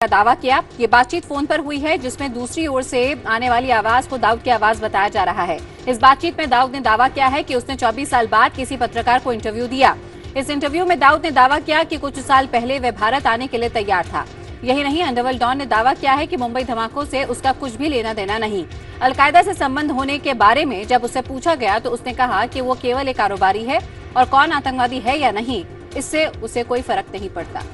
का दावा किया। ये बातचीत फोन पर हुई है, जिसमें दूसरी ओर से आने वाली आवाज को दाऊद की आवाज बताया जा रहा है। इस बातचीत में दाऊद ने दावा किया है कि उसने 24 साल बाद किसी पत्रकार को इंटरव्यू दिया। इस इंटरव्यू में दाऊद ने दावा किया कि कुछ साल पहले वह भारत आने के लिए तैयार था। यही नहीं, अंडरवर्ल्ड डॉन ने दावा किया है कि मुंबई धमाकों से उसका कुछ भी लेना देना नहीं। अलकायदा से संबंध होने के बारे में जब उससे पूछा गया तो उसने कहा कि वो केवल एक कारोबारी है और कौन आतंकवादी है या नहीं, इससे उसे कोई फर्क नहीं पड़ता।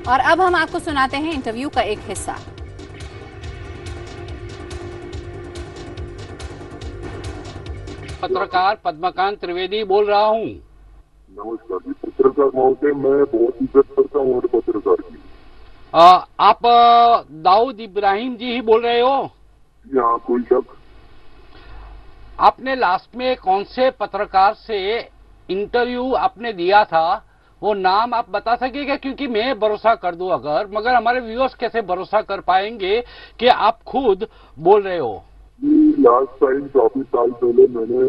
और अब हम आपको सुनाते हैं इंटरव्यू का एक हिस्सा। पत्रकार पद्मकांत त्रिवेदी बोल रहा हूँ। नमस्कार जी पत्रकार महोदय, मैं बहुत इज्जत करता हूँ पत्रकार की। आप दाऊद इब्राहिम जी ही बोल रहे हो? यहाँ कोई शक? आपने लास्ट में कौन से पत्रकार से इंटरव्यू आपने दिया था, वो नाम आप बता सकेंगे? क्योंकि मैं भरोसा कर दूं अगर, मगर हमारे व्यूअर्स कैसे भरोसा कर पाएंगे कि आप खुद बोल रहे हो? लास्ट टाइम काफी साल पहले मैंने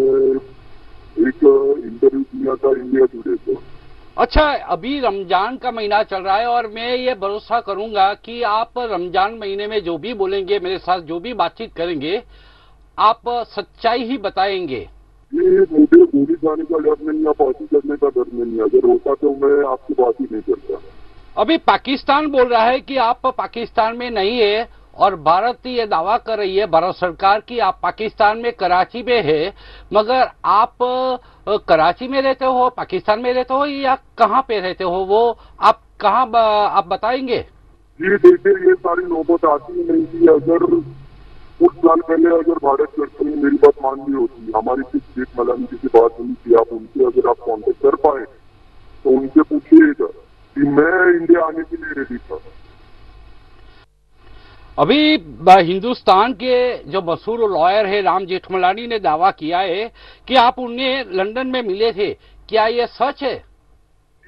एक इंटरव्यू दिया था इंडिया टुडे को। अच्छा, अभी रमजान का महीना चल रहा है और मैं ये भरोसा करूंगा कि आप रमजान महीने में जो भी बोलेंगे, मेरे साथ जो भी बातचीत करेंगे, आप सच्चाई ही बताएंगे। ये मुझे गोली खाने का डर नहीं है, पार्टी करने का डर नहीं है। अगर होता तो मैं आपसे बात ही नहीं करता। अभी पाकिस्तान बोल रहा है कि आप पाकिस्तान में नहीं है और भारत ये दावा कर रही है, भारत सरकार, की आप पाकिस्तान में कराची में है, मगर आप कराची में रहते हो, पाकिस्तान में रहते हो या कहाँ पे रहते हो, वो आप कहाँ आप बताएंगे? जी देखिए, ये सारी नौबत आती ही नहीं थी। अगर कुछ साल पहले अगर भारत सरकार ने मेरी बात मान ली होती, हमारी सिर्फ जेठ मलानी से बात हुई थी, आप उनसे अगर आप कांटेक्ट कर पाए तो उनसे पूछिएगा कि मैं इंडिया आने के लिए रेडी था। अभी हिंदुस्तान के जो मशहूर लॉयर है राम जेठमलानी ने दावा किया है कि आप उन्हें लंदन में मिले थे, क्या ये सच है?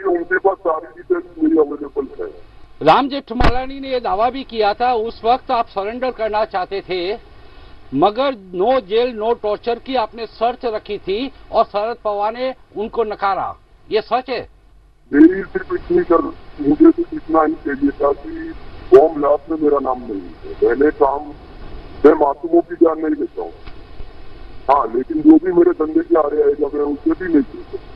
उनके पास सारी डिटेल्स मेरी अवेलेबल है। राम जेठमलानी ने यह दावा भी किया था उस वक्त आप सरेंडर करना चाहते थे, मगर नो जेल नो टॉर्चर की आपने शर्त रखी थी और शरद पवार ने उनको नकारा। ये सच है? मेरी सिर्फ इतनी मुझे सिर्फ इतना ही चाहिए था कि बॉम्ब ब्लास्ट में मेरा नाम नहीं है। मैंने काम, मैं मासूमों की जान नहीं लेता हूँ। हाँ, लेकिन जो भी मेरे धंधे के आ रहे हैं मैं उससे भी नहीं लेता।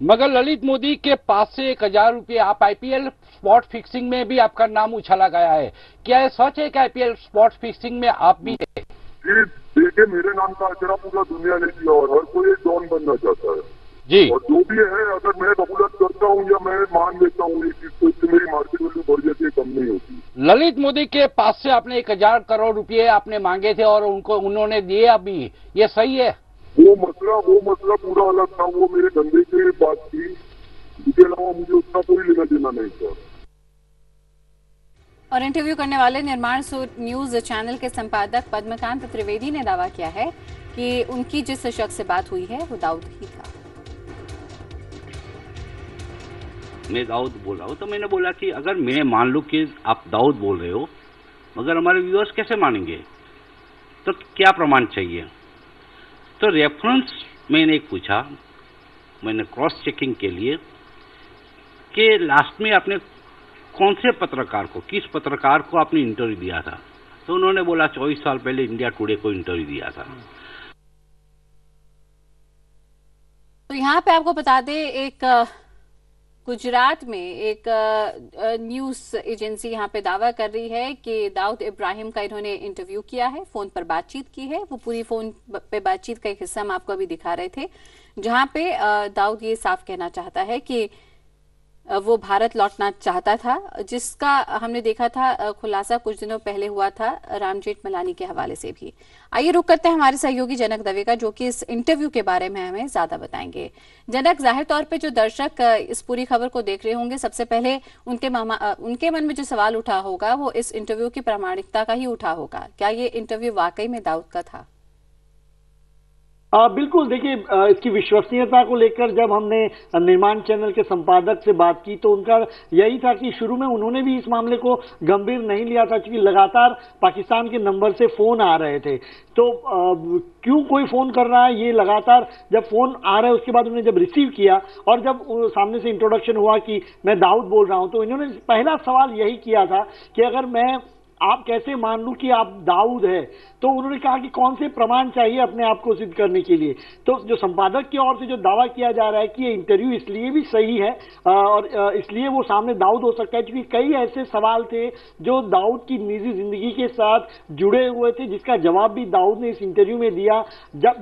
मगर ललित मोदी के पास से 1000 रुपये, आप आईपीएल स्पॉट फिक्सिंग में भी आपका नाम उछाला गया है, क्या ये सच है कि आईपीएल स्पॉट फिक्सिंग में आप भी थे? जी देखिए, मेरे नाम का अचरा पूरा दुनिया ने किया और हर कोई एक डॉन बनना चाहता है जी। और जो भी है, अगर मैं बबूलत करता हूँ या मैं मान लेता हूँ एक चीज, तो इससे मेरी मार्केट वैल्यू बढ़ जाती है, कम नहीं होती। ललित मोदी के पास से आपने 1000 करोड़ रुपए आपने मांगे थे और उन्होंने दिए अभी, ये सही है? वो मसला पूरा अलग था। वो मेरे धंधे की बात थी, इसके अलावा मुझे उसका कोई लेना देना नहीं था। और इंटरव्यू करने वाले निर्माण न्यूज चैनल के संपादक पद्मकांत त्रिवेदी ने दावा किया है कि उनकी जिस शख्स से बात हुई है वो दाऊद ही था। मैं दाऊद बोल रहा हूँ, तो मैंने बोला कि अगर मैं मान लूं कि आप दाऊद बोल रहे हो, मगर हमारे व्यूअर्स कैसे मानेंगे, तो क्या प्रमाण चाहिए? तो रेफरेंस मैंने एक पूछा, मैंने क्रॉस चेकिंग के लिए कि लास्ट में आपने कौन से पत्रकार को, किस पत्रकार को आपने इंटरव्यू दिया था, तो उन्होंने बोला 24 साल पहले इंडिया टुडे को इंटरव्यू दिया था। तो यहाँ पे आपको बता दें, एक गुजरात में एक न्यूज एजेंसी यहाँ पे दावा कर रही है कि दाऊद इब्राहिम का इन्होंने इंटरव्यू किया है, फोन पर बातचीत की है। वो पूरी फोन पे बातचीत का एक हिस्सा हम आपको अभी दिखा रहे थे, जहाँ पे दाऊद ये साफ कहना चाहता है कि वो भारत लौटना चाहता था, जिसका हमने देखा था खुलासा कुछ दिनों पहले हुआ था राम जेठमलानी के हवाले से भी। आइए रुक करते हैं हमारे सहयोगी जनक दवे का, जो कि इस इंटरव्यू के बारे में हमें ज्यादा बताएंगे। जनक, जाहिर तौर पे जो दर्शक इस पूरी खबर को देख रहे होंगे, सबसे पहले उनके मन में जो सवाल उठा होगा वो इस इंटरव्यू की प्रामाणिकता का ही उठा होगा। क्या ये इंटरव्यू वाकई में दाऊद का था? बिल्कुल देखिए, इसकी विश्वसनीयता को लेकर जब हमने निर्माण चैनल के संपादक से बात की तो उनका यही था कि शुरू में उन्होंने भी इस मामले को गंभीर नहीं लिया था, क्योंकि लगातार पाकिस्तान के नंबर से फोन आ रहे थे। तो क्यों कोई फोन कर रहा है, ये लगातार जब फोन आ रहे हैं उसके बाद उन्होंने जब रिसीव किया और जब सामने से इंट्रोडक्शन हुआ कि मैं दाऊद बोल रहा हूं, तो इन्होंने पहला सवाल यही किया था कि अगर मैं आप कैसे मान लूं कि आप दाऊद है। तो उन्होंने कहा कि कौन से प्रमाण चाहिए अपने आप को सिद्ध करने के लिए। तो जो संपादक की ओर से जो दावा किया जा रहा है कि ये इंटरव्यू इसलिए भी सही है और इसलिए वो सामने दाऊद हो सकता है क्योंकि कई ऐसे सवाल थे जो दाऊद की निजी जिंदगी के साथ जुड़े हुए थे, जिसका जवाब भी दाऊद ने इस इंटरव्यू में दिया। जब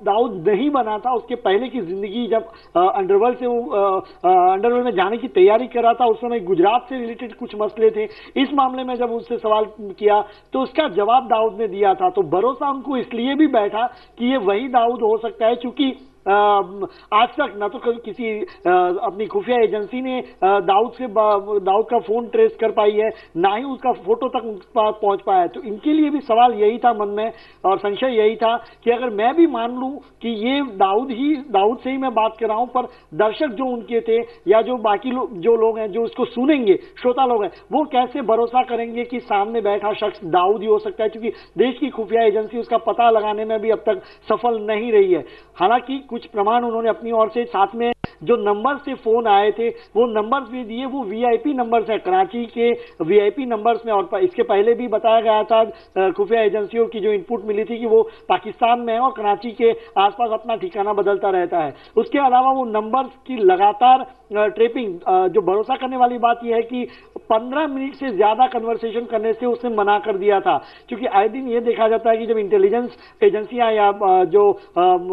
दाऊद नहीं बना था, उसके पहले की जिंदगी जब अंडरवर्ल्ड से वो अंडरवर्ल्ड में जाने की तैयारी कर रहा था, उस समय गुजरात से रिलेटेड कुछ मसले थे। इस मामले में जब उससे सवाल किया तो उसका जवाब दाऊद ने दिया था। तो भरोसा उनको इसलिए भी बैठा कि ये वही दाऊद हो सकता है, क्योंकि आज तक ना तो कभी किसी अपनी खुफिया एजेंसी ने दाऊद का फोन ट्रेस कर पाई है, ना ही उसका फोटो तक उस पास पहुंच पाया है। तो इनके लिए भी सवाल यही था मन में और संशय यही था कि अगर मैं भी मान लूं कि ये दाऊद से ही मैं बात कर रहा हूं, पर दर्शक जो उनके थे या जो बाकी जो लोग हैं जो इसको सुनेंगे, श्रोता लोग हैं, वो कैसे भरोसा करेंगे कि सामने बैठा शख्स दाऊद ही हो सकता है, क्योंकि देश की खुफिया एजेंसी उसका पता लगाने में भी अब तक सफल नहीं रही है। हालांकि कुछ प्रमाण उन्होंने अपनी ओर से, साथ में जो नंबर से फोन आए थे वो नंबर्स भी दिए, वो वीआईपी नंबर्स है, कराची के वीआईपी नंबर्स में। और इसके पहले भी बताया गया था खुफिया एजेंसियों की जो इनपुट मिली थी कि वो पाकिस्तान में है और कराची के आसपास अपना ठिकाना बदलता रहता है। उसके अलावा वो नंबर्स की लगातार ट्रेपिंग, जो भरोसा करने वाली बात यह है कि 15 मिनट से ज्यादा कन्वर्सेशन करने से उसने मना कर दिया था, क्योंकि आए दिन ये देखा जाता है कि जब इंटेलिजेंस एजेंसियां या जो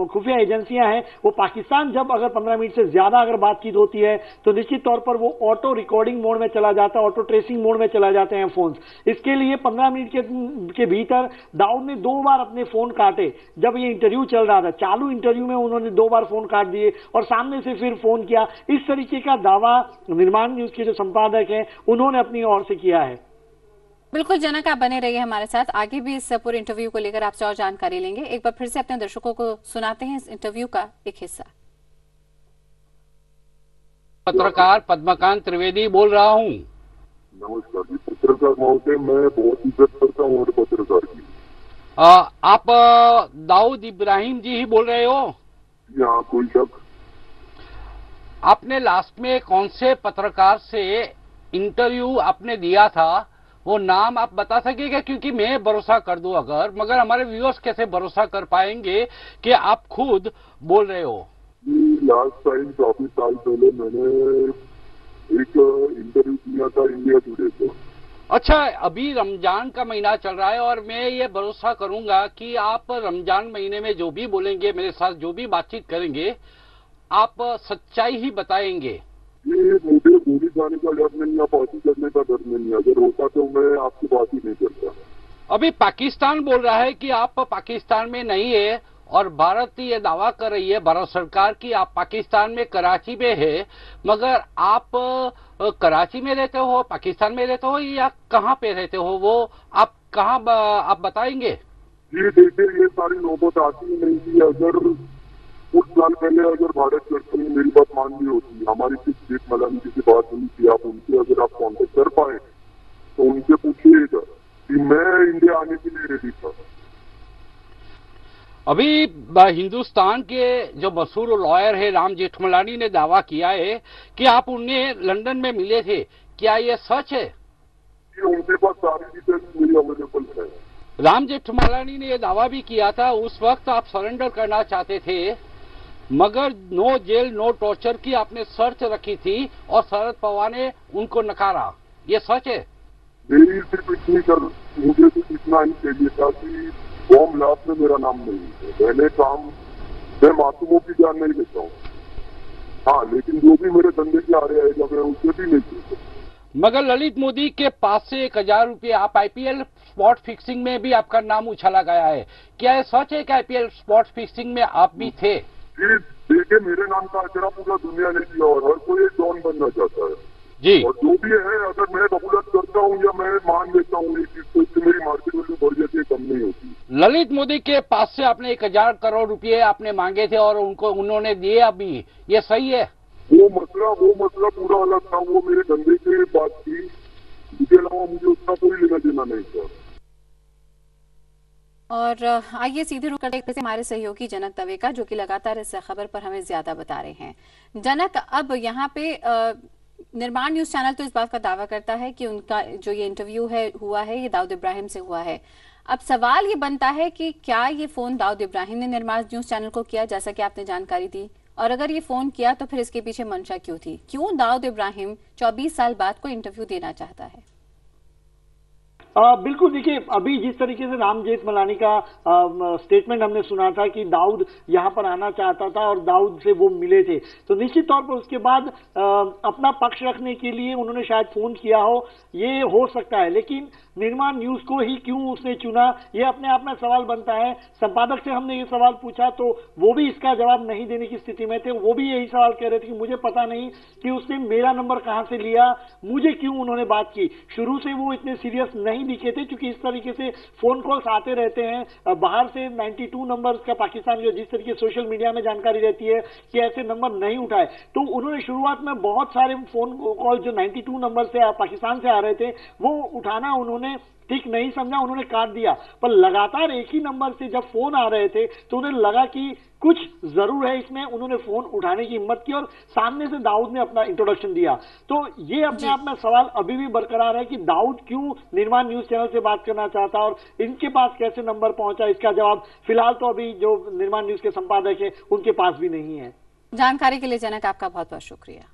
खुफिया एजेंसियां हैं वो पाकिस्तान जब अगर 15 मिनट से ज्यादा अगर बातचीत होती है तो निश्चित तौर पर वो ऑटो रिकॉर्डिंग मोड में चला जाता है, ऑटो ट्रेसिंग मोड में चला जाते हैं फोन। इसके लिए 15 मिनट के भीतर दाऊद ने 2 बार अपने फोन काटे। जब ये इंटरव्यू चल रहा था, चालू इंटरव्यू में उन्होंने 2 बार फोन काट दिए और सामने से फिर फोन किया। इस तरीके का दावा निर्माण न्यूज के जो संपादक हैं उन्होंने अपनी ओर से किया है। बिल्कुल जनक, आप बने रहिए हमारे साथ, आगे भी इस पूरे इंटरव्यू को लेकर आपसे और जानकारी लेंगे। एक बार फिर से अपने दर्शकों को सुनाते हैं इस इंटरव्यू का एक हिस्सा। पत्रकार पद्मकांत त्रिवेदी बोल रहा हूँ। नमस्कार जी पत्रकार महोदय, मैं बहुत इज्जत करता हूँ पत्रकार की। आप दाऊद इब्राहिम जी ही बोल रहे हो? यहाँ कोई शक? आपने लास्ट में कौन से पत्रकार से इंटरव्यू आपने दिया था, वो नाम आप बता सकेंगे? क्योंकि मैं भरोसा कर दूं अगर, मगर हमारे व्यूअर्स कैसे भरोसा कर पाएंगे कि आप खुद बोल रहे हो? लास्ट टाइम काफी साल पहले मैंने एक इंटरव्यू दिया था इंडिया टुडे को। अच्छा, अभी रमजान का महीना चल रहा है और मैं ये भरोसा करूंगा कि आप रमजान महीने में जो भी बोलेंगे, मेरे साथ जो भी बातचीत करेंगे, आप सच्चाई ही बताएंगे। ये मुझे गोली जाने का डर नहीं या पार्टी करने का डर नहीं है, अगर होता तो मैं आपकी बात ही नहीं करता। अभी पाकिस्तान बोल रहा है कि आप पाकिस्तान में नहीं है और भारत ये दावा कर रही है, भारत सरकार, की आप पाकिस्तान में कराची में है, मगर आप कराची में रहते हो, पाकिस्तान में रहते हो या कहाँ पे रहते हो, वो आप कहाँ आप बताएंगे? जी देखिए, ये सारी नौबत आती नहीं थी अगर कुछ साल पहले अगर भारत सरकार ने मेरी बात मान ली होती। हमारी सिर्फ जेठ मलानी से बात हुई थी, आप उनसे अगर आप कांटेक्ट कर पाए तो उनसे पूछिएगा कि मैं इंडिया आने के लिए रेडी था। अभी हिंदुस्तान के जो मशहूर लॉयर है राम जेठमलानी ने दावा किया है कि आप उन्हें लंदन में मिले थे, क्या ये सच है? उनके पास सारी डिटेल्स मेरी अवेलेबल है। राम जेठमलानी ने यह दावा भी किया था उस वक्त आप सरेंडर करना चाहते थे, मगर नो जेल नो टॉर्चर की आपने शर्त रखी थी और शरद पवार ने उनको नकारा, ये सच है? मेरी सिर्फ इतनी मुझे तो इतना ही चाहिए था कि बॉम्ब ब्लास्ट में मेरा नाम नहीं है। पहले काम मैं मासूमों की जान नहीं लेता हूँ, हाँ, लेकिन जो भी मेरे धंधे के आ रहे आएगा मैं उससे भी नहीं करता। मगर ललित मोदी के पास से 1000 रुपये, आप आईपीएल स्पॉट फिक्सिंग में भी आपका नाम उछाला गया है, क्या ये सच है कि आईपीएल स्पॉट फिक्सिंग में आप भी थे? देखिए, मेरे नाम का अचरा पूरा दुनिया ने किया और हर कोई एक डॉन बनना चाहता है जी, और जो भी है अगर मैं कबूलत करता हूँ या मैं मान लेता हूँ तो इससे मेरी मार्केट वैल्यू बढ़ जाती है, कम नहीं होती। ललित मोदी के पास से आपने 1000 करोड़ रुपए आपने मांगे थे और उन्होंने दिए अभी, ये सही है? वो मसला पूरा अलग था। वो मेरे धंधे की बात थी, इसके अलावा मुझे उसका कोई लेना देना नहीं था। और आइए सीधे रुक करते हैं हमारे सहयोगी जनक दवे का, जो कि लगातार इस खबर पर हमें ज्यादा बता रहे हैं। जनक, अब यहाँ पे निर्माण न्यूज चैनल तो इस बात का दावा करता है कि उनका जो ये इंटरव्यू हुआ है ये दाऊद इब्राहिम से हुआ है। अब सवाल ये बनता है कि क्या ये फोन दाऊद इब्राहिम ने निर्माण न्यूज चैनल को किया, जैसा कि आपने जानकारी दी, और अगर ये फोन किया तो फिर इसके पीछे मंशा क्यों थी? क्यों दाऊद इब्राहिम 24 साल बाद को इंटरव्यू देना चाहता है? बिल्कुल, देखिए अभी जिस तरीके से राम जेठमलानी का स्टेटमेंट हमने सुना था कि दाऊद यहां पर आना चाहता था और दाऊद से वो मिले थे, तो निश्चित तौर पर उसके बाद अपना पक्ष रखने के लिए उन्होंने शायद फोन किया हो, ये हो सकता है। लेकिन निर्माण न्यूज को ही क्यों उसने चुना, ये अपने आप में सवाल बनता है। संपादक से हमने ये सवाल पूछा तो वो भी इसका जवाब नहीं देने की स्थिति में थे। वो भी यही सवाल कह रहे थे कि मुझे पता नहीं कि उसने मेरा नंबर कहां से लिया, मुझे क्यों उन्होंने बात की। शुरू से वो इतने सीरियस नहीं दिखे थे, क्योंकि इस तरीके से फोन कॉल्स आते रहते हैं बाहर से 92 नंबर का पाकिस्तान जो जिस तरीके सोशल मीडिया में जानकारी रहती है कि ऐसे नंबर नहीं उठाए, तो उन्होंने शुरुआत में बहुत सारे फोन कॉल जो 92 नंबर से पाकिस्तान से आ रहे थे वो उठाना उन्होंने ठीक नहीं समझा, उन्होंने काट दिया। पर लगातार एक ही नंबर से जब फोन आ रहे थे तो उन्हें लगा कि कुछ जरूर है इसमें, उन्होंने फोन उठाने की हिम्मत की और सामने से दाऊद ने अपना इंट्रोडक्शन दिया। तो ये अपने आप में सवाल अभी भी बरकरार है कि दाऊद क्यों निर्माण न्यूज चैनल से बात करना चाहता और इनके पास कैसे नंबर पहुंचा, इसका जवाब फिलहाल तो अभी जो निर्माण न्यूज के संपादक है उनके पास भी नहीं है। जानकारी के लिए जनक आपका बहुत बहुत शुक्रिया।